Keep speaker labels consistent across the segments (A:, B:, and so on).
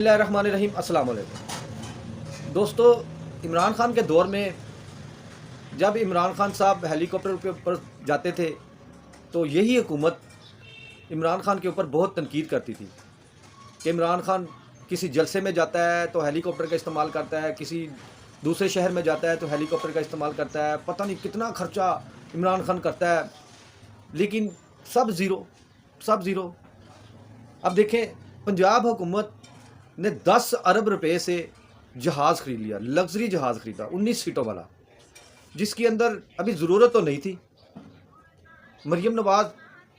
A: بسم اللہ الرحمن الرحیم۔ السلام علیکم دوستو، عمران خان کے دور میں جب عمران خان صاحب ہیلی کاپٹر کے اوپر جاتے تھے تو یہی حکومت عمران خان کے اوپر بہت تنقید کرتی تھی کہ عمران خان کسی جلسے میں جاتا ہے تو ہیلی کاپٹر کا استعمال کرتا ہے، کسی دوسرے شہر میں جاتا ہے تو ہیلی کاپٹر کا استعمال کرتا ہے، پتہ نہیں کتنا خرچہ عمران خان کرتا ہے، لیکن سب زیرو۔ اب دیکھیں، پنجاب حکومت نے 10 ارب روپے سے جہاز خرید لیا، لگژری جہاز خریدا 19 سیٹوں والا، جس کے اندر ابھی ضرورت تو نہیں تھی۔ مریم نواز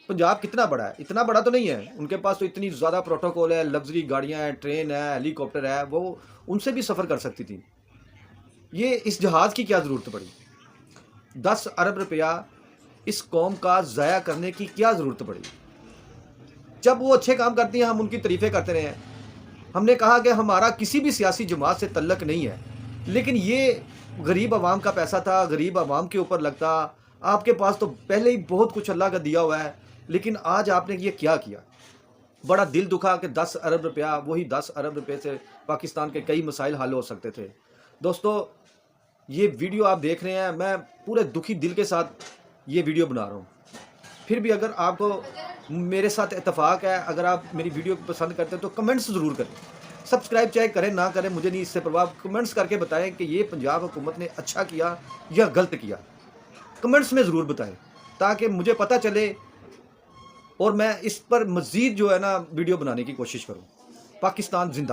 A: پنجاب کتنا بڑا ہے؟ اتنا بڑا تو نہیں ہے، ان کے پاس تو اتنی زیادہ پروٹوکول ہے، لگژری گاڑیاں ہیں، ٹرین ہے، ہیلی کاپٹر ہے، وہ ان سے بھی سفر کر سکتی تھی۔ یہ اس جہاز کی کیا ضرورت پڑی؟ 10 ارب روپیہ اس قوم کا ضائع کرنے کی کیا ضرورت پڑی؟ جب وہ اچھے کام کرتی ہیں ہم ان کی تعریفیں کرتے رہے ہیں۔ ہم نے کہا کہ ہمارا کسی بھی سیاسی جماعت سے تعلق نہیں ہے، لیکن یہ غریب عوام کا پیسہ تھا، غریب عوام کے اوپر لگتا۔ آپ کے پاس تو پہلے ہی بہت کچھ اللہ کا دیا ہوا ہے، لیکن آج آپ نے یہ کیا کیا؟ بڑا دل دکھا کہ 10 ارب روپیہ، وہی 10 ارب روپے سے پاکستان کے کئی مسائل حل ہو سکتے تھے۔ دوستو، یہ ویڈیو آپ دیکھ رہے ہیں، میں پورے دکھی دل کے ساتھ یہ ویڈیو بنا رہا ہوں۔ پھر بھی اگر آپ کو میرے ساتھ اتفاق ہے، اگر آپ میری ویڈیو کو پسند کرتے ہیں تو کمنٹس ضرور کریں، سبسکرائب چاہے کریں نہ کریں، مجھے نہیں اس سے پرواہ، کمنٹس کر کے بتائیں کہ یہ پنجاب حکومت نے اچھا کیا یا غلط کیا، کمنٹس میں ضرور بتائیں تاکہ مجھے پتہ چلے اور میں اس پر مزید جو ہے نا ویڈیو بنانے کی کوشش کروں۔ پاکستان زندہ